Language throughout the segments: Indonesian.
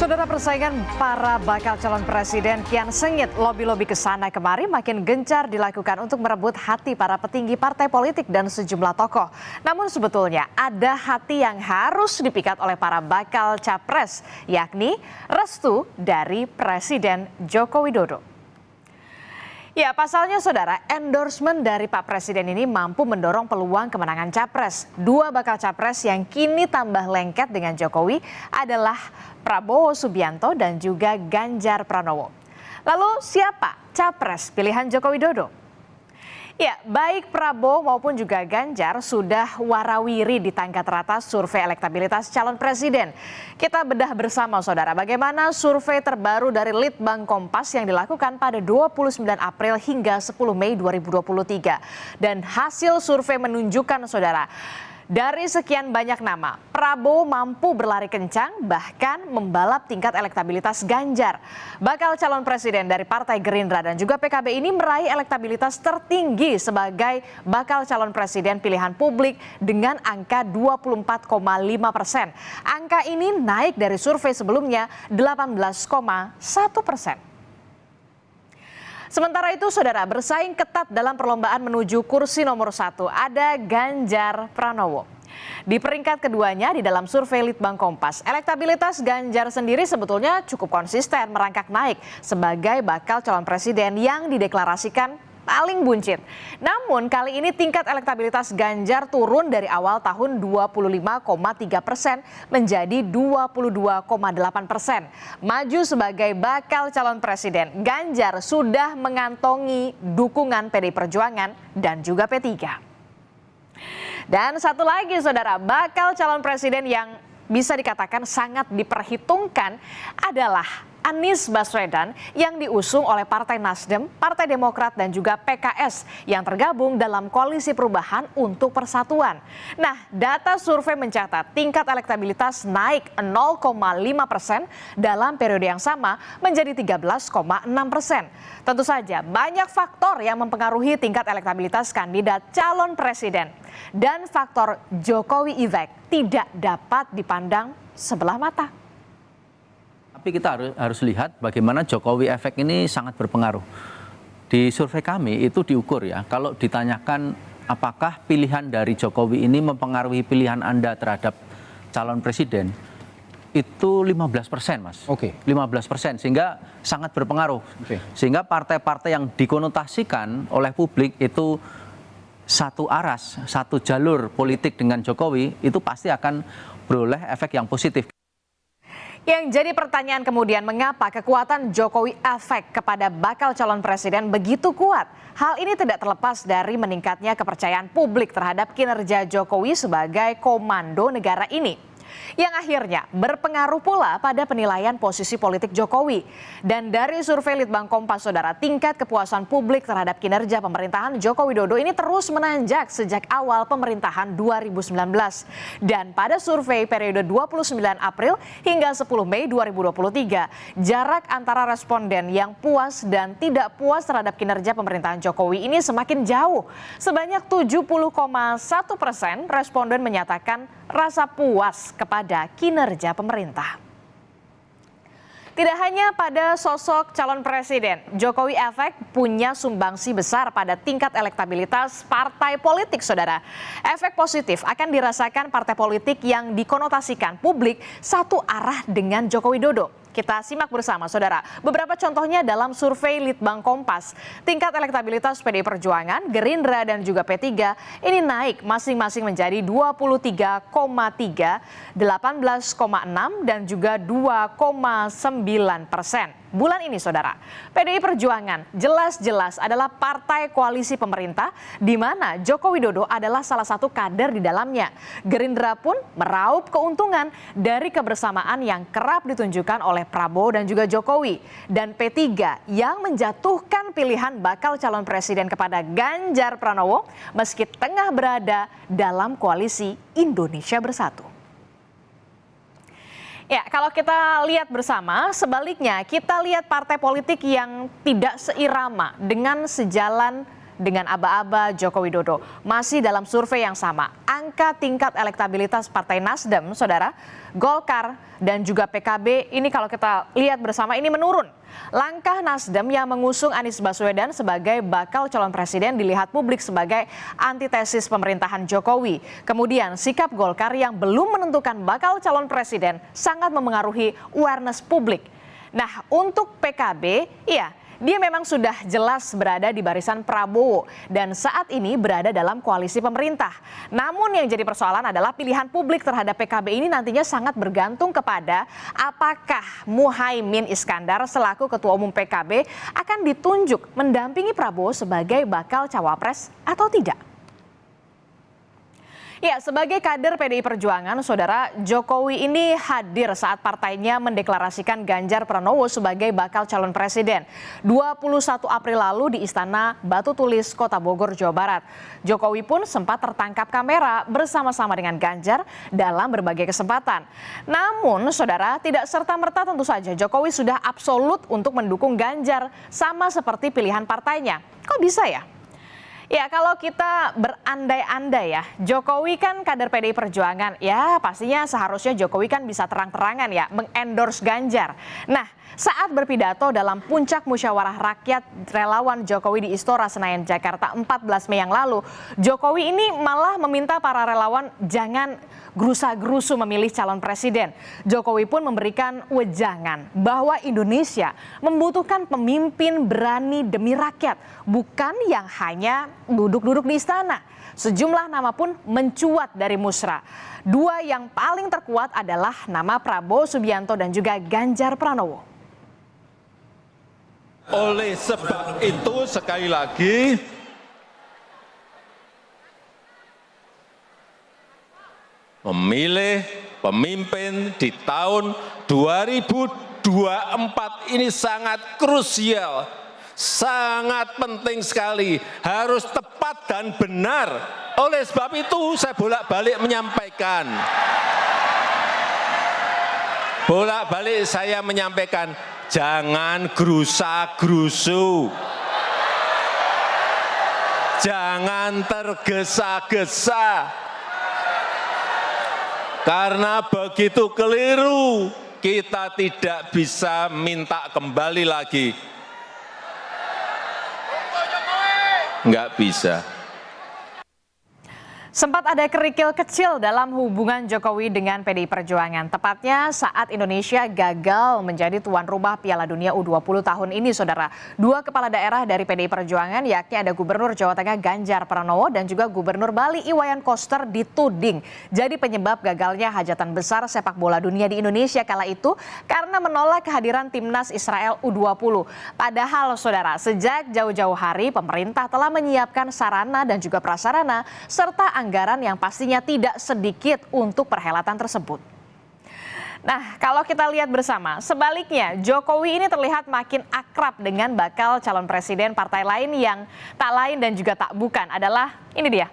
Saudara, persaingan para bakal calon presiden kian sengit, lobi-lobi ke sana kemari makin gencar dilakukan untuk merebut hati para petinggi partai politik dan sejumlah tokoh. Namun sebetulnya ada hati yang harus dipikat oleh para bakal capres, yakni restu dari Presiden Joko Widodo. Ya, pasalnya saudara, endorsement dari Pak Presiden ini mampu mendorong peluang kemenangan capres. Dua bakal capres yang kini tambah lengket dengan Jokowi adalah Prabowo Subianto dan juga Ganjar Pranowo. Lalu siapa capres pilihan Joko Widodo? Ya, baik Prabowo maupun juga Ganjar sudah warawiri di tangga teratas survei elektabilitas calon presiden. Kita bedah bersama saudara bagaimana survei terbaru dari Litbang Kompas yang dilakukan pada 29 April hingga 10 Mei 2023. Dan hasil survei menunjukkan saudara, dari sekian banyak nama, Prabowo mampu berlari kencang bahkan membalap tingkat elektabilitas Ganjar. Bakal calon presiden dari Partai Gerindra dan juga PKB ini meraih elektabilitas tertinggi sebagai bakal calon presiden pilihan publik dengan angka 24,5%. Angka ini naik dari survei sebelumnya 18,1%. Sementara itu, saudara, bersaing ketat dalam perlombaan menuju kursi nomor 1 ada Ganjar Pranowo. Di peringkat keduanya di dalam survei Litbang Kompas, elektabilitas Ganjar sendiri sebetulnya cukup konsisten merangkak naik sebagai bakal calon presiden yang dideklarasikan paling buncit. Namun kali ini tingkat elektabilitas Ganjar turun dari awal tahun 25,3% menjadi 22,8%. Maju sebagai bakal calon presiden, Ganjar sudah mengantongi dukungan PDI Perjuangan dan juga P3. Dan satu lagi saudara, bakal calon presiden yang bisa dikatakan sangat diperhitungkan adalah Anies Baswedan yang diusung oleh Partai Nasdem, Partai Demokrat dan juga PKS yang tergabung dalam Koalisi Perubahan untuk Persatuan. Nah, data survei mencatat tingkat elektabilitas naik 0,5% dalam periode yang sama menjadi 13,6%. Tentu saja banyak faktor yang mempengaruhi tingkat elektabilitas kandidat calon presiden dan faktor Jokowi Effect tidak dapat dipandang sebelah mata. Tapi kita harus lihat bagaimana Jokowi efek ini sangat berpengaruh. Di survei kami itu diukur ya, kalau ditanyakan apakah pilihan dari Jokowi ini mempengaruhi pilihan Anda terhadap calon presiden, itu 15%, Mas. Oke. 15%, sehingga sangat berpengaruh. Oke. Sehingga partai-partai yang dikonotasikan oleh publik itu satu aras, satu jalur politik dengan Jokowi, itu pasti akan beroleh efek yang positif. Yang jadi pertanyaan kemudian, mengapa kekuatan Jokowi efek kepada bakal calon presiden begitu kuat? Hal ini tidak terlepas dari meningkatnya kepercayaan publik terhadap kinerja Jokowi sebagai komando negara ini, yang akhirnya berpengaruh pula pada penilaian posisi politik Jokowi. Dan dari survei Litbang Kompas, saudara, tingkat kepuasan publik terhadap kinerja pemerintahan Joko Widodo ini terus menanjak sejak awal pemerintahan 2019. Dan pada survei periode 29 April hingga 10 Mei 2023, jarak antara responden yang puas dan tidak puas terhadap kinerja pemerintahan Jokowi ini semakin jauh. Sebanyak 70,1% responden menyatakan rasa puas kepada kinerja pemerintah. Tidak hanya pada sosok calon presiden, Jokowi efek punya sumbangsi besar pada tingkat elektabilitas partai politik, saudara. Efek positif akan dirasakan partai politik yang dikonotasikan publik satu arah dengan Joko Widodo. Kita simak bersama, saudara. Beberapa contohnya dalam survei Litbang Kompas. Tingkat elektabilitas PDI Perjuangan, Gerindra dan juga P3 ini naik masing-masing menjadi 23,3, 18,6 dan juga 2,9%. Bulan ini, saudara, PDI Perjuangan jelas-jelas adalah partai koalisi pemerintah di mana Joko Widodo adalah salah satu kader di dalamnya. Gerindra pun meraup keuntungan dari kebersamaan yang kerap ditunjukkan oleh Prabowo dan juga Jokowi. Dan P3 yang menjatuhkan pilihan bakal calon presiden kepada Ganjar Pranowo meski tengah berada dalam koalisi Indonesia Bersatu. Ya, kalau kita lihat bersama, sebaliknya kita lihat partai politik yang tidak seirama dengan sejalan dengan aba-aba Joko Widodo. Masih dalam survei yang sama, angka tingkat elektabilitas Partai Nasdem, saudara, Golkar dan juga PKB ini kalau kita lihat bersama ini menurun. Langkah Nasdem yang mengusung Anies Baswedan sebagai bakal calon presiden dilihat publik sebagai antitesis pemerintahan Jokowi. Kemudian sikap Golkar yang belum menentukan bakal calon presiden sangat memengaruhi awareness publik. Nah, untuk PKB, iya, dia memang sudah jelas berada di barisan Prabowo dan saat ini berada dalam koalisi pemerintah. Namun yang jadi persoalan adalah pilihan publik terhadap PKB ini nantinya sangat bergantung kepada apakah Muhaimin Iskandar selaku Ketua Umum PKB akan ditunjuk mendampingi Prabowo sebagai bakal cawapres atau tidak. Ya, sebagai kader PDI Perjuangan, saudara, Jokowi ini hadir saat partainya mendeklarasikan Ganjar Pranowo sebagai bakal calon presiden 21 April lalu di Istana Batu Tulis, Kota Bogor, Jawa Barat. Jokowi pun sempat tertangkap kamera bersama-sama dengan Ganjar dalam berbagai kesempatan. Namun, saudara, tidak serta-merta tentu saja Jokowi sudah absolut untuk mendukung Ganjar, sama seperti pilihan partainya. Kok bisa ya? Ya, kalau kita berandai-andai ya, Jokowi kan kader PDI Perjuangan, ya pastinya seharusnya Jokowi kan bisa terang-terangan ya mengendorse Ganjar. Nah, saat berpidato dalam puncak musyawarah rakyat relawan Jokowi di Istora Senayan, Jakarta 14 Mei yang lalu, Jokowi ini malah meminta para relawan jangan gerusa-gerusu memilih calon presiden. Jokowi pun memberikan wejangan bahwa Indonesia membutuhkan pemimpin berani demi rakyat, bukan yang hanya duduk-duduk di istana. Sejumlah nama pun mencuat dari musra. Dua yang paling terkuat adalah nama Prabowo Subianto dan juga Ganjar Pranowo. Oleh sebab itu sekali lagi memilih pemimpin di tahun 2024 ini sangat krusial, sangat penting sekali, harus tepat dan benar. Oleh sebab itu saya bolak-balik menyampaikan, jangan gerusa-gerusu, jangan tergesa-gesa. Karena begitu keliru, kita tidak bisa minta kembali lagi. Enggak bisa. Sempat ada kerikil kecil dalam hubungan Jokowi dengan PDI Perjuangan. Tepatnya saat Indonesia gagal menjadi tuan rumah Piala Dunia U20 tahun ini, saudara. Dua kepala daerah dari PDI Perjuangan, yakni ada Gubernur Jawa Tengah Ganjar Pranowo dan juga Gubernur Bali Iwayan Koster dituding jadi penyebab gagalnya hajatan besar sepak bola dunia di Indonesia kala itu karena menolak kehadiran timnas Israel U20. Padahal, saudara, sejak jauh-jauh hari pemerintah telah menyiapkan sarana dan juga prasarana serta anggaran yang pastinya tidak sedikit untuk perhelatan tersebut. Nah, kalau kita lihat bersama, sebaliknya Jokowi ini terlihat makin akrab dengan bakal calon presiden partai lain yang tak lain dan juga tak bukan adalah ini dia,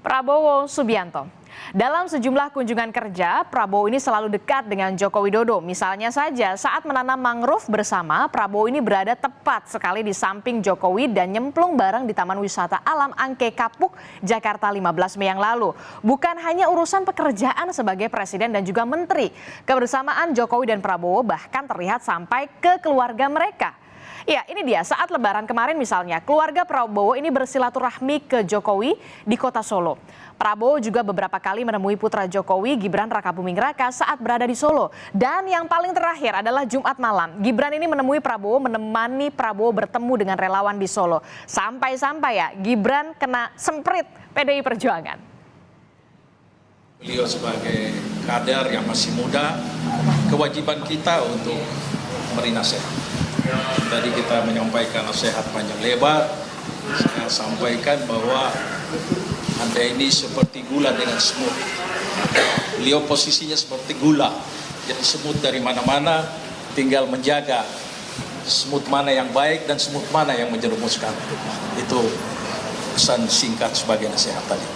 Prabowo Subianto. Dalam sejumlah kunjungan kerja, Prabowo ini selalu dekat dengan Joko Widodo. Misalnya saja saat menanam mangrove bersama, Prabowo ini berada tepat sekali di samping Jokowi dan nyemplung bareng di Taman Wisata Alam Angke Kapuk, Jakarta 15 Mei yang lalu. Bukan hanya urusan pekerjaan sebagai presiden dan juga menteri. Kebersamaan Jokowi dan Prabowo bahkan terlihat sampai ke keluarga mereka. Ya, ini dia saat Lebaran kemarin misalnya, keluarga Prabowo ini bersilaturahmi ke Jokowi di kota Solo. Prabowo juga beberapa kali menemui putra Jokowi, Gibran Rakabuming Raka saat berada di Solo. Dan yang paling terakhir adalah Jumat malam. Gibran ini menemani Prabowo bertemu dengan relawan di Solo. Sampai-sampai ya, Gibran kena semprit PDI Perjuangan. Beliau sebagai kader yang masih muda, kewajiban kita untuk memberi nasihat. Tadi kita menyampaikan nasihat panjang lebar. Saya sampaikan bahwa Anda ini seperti gula dengan semut. Beliau posisinya seperti gula. Jadi semut dari mana-mana tinggal menjaga semut mana yang baik dan semut mana yang menjerumuskan. Itu pesan singkat sebagai nasihat tadi.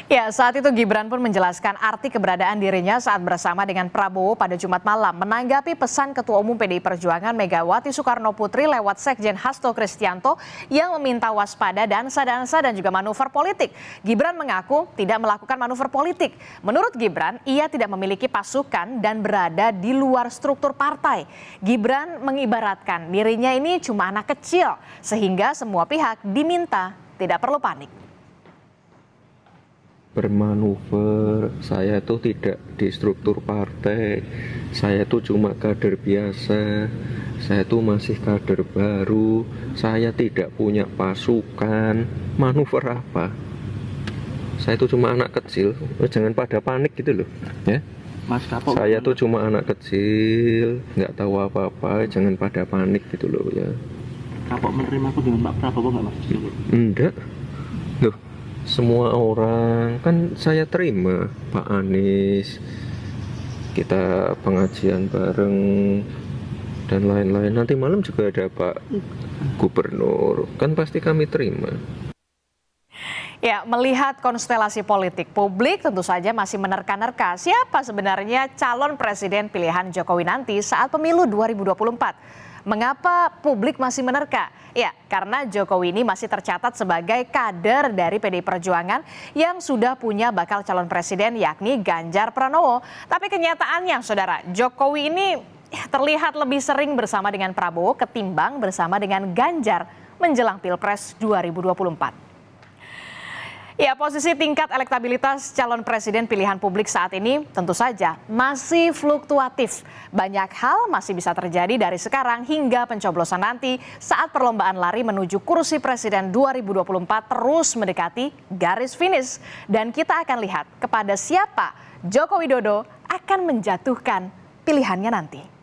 Ya, saat itu Gibran pun menjelaskan arti keberadaan dirinya saat bersama dengan Prabowo pada Jumat malam. Menanggapi pesan Ketua Umum PDI Perjuangan Megawati Soekarno Putri lewat Sekjen Hasto Kristianto yang meminta waspada dansa-dansa dan juga manuver politik. Gibran mengaku tidak melakukan manuver politik. Menurut Gibran, ia tidak memiliki pasukan dan berada di luar struktur partai. Gibran mengibaratkan dirinya ini cuma anak kecil, sehingga semua pihak diminta tidak perlu panik. Bermanuver, saya itu tidak di struktur partai, saya itu cuma kader biasa, saya itu masih kader baru, saya tidak punya pasukan. Manuver apa? Saya itu cuma anak kecil, jangan pada panik gitu loh ya. Mas Kapok, Saya tuh cuma anak kecil, nggak tahu apa-apa, jangan pada panik gitu loh ya. Kapok menerima aku dengan Pak Prabowo nggak Mas? Enggak loh, semua orang kan saya terima, Pak Anies, kita pengajian bareng dan lain-lain. Nanti malam juga ada Pak Gubernur, kan pasti kami terima. Ya, melihat konstelasi politik, publik tentu saja masih menerka-nerka siapa sebenarnya calon presiden pilihan Jokowi nanti saat pemilu 2024. Mengapa publik masih menerka? Ya, karena Jokowi ini masih tercatat sebagai kader dari PDI Perjuangan yang sudah punya bakal calon presiden yakni Ganjar Pranowo. Tapi kenyataannya, saudara, Jokowi ini terlihat lebih sering bersama dengan Prabowo ketimbang bersama dengan Ganjar menjelang Pilpres 2024. Ya, posisi tingkat elektabilitas calon presiden pilihan publik saat ini tentu saja masih fluktuatif. Banyak hal masih bisa terjadi dari sekarang hingga pencoblosan nanti saat perlombaan lari menuju kursi presiden 2024 terus mendekati garis finish. Dan kita akan lihat kepada siapa Joko Widodo akan menjatuhkan pilihannya nanti.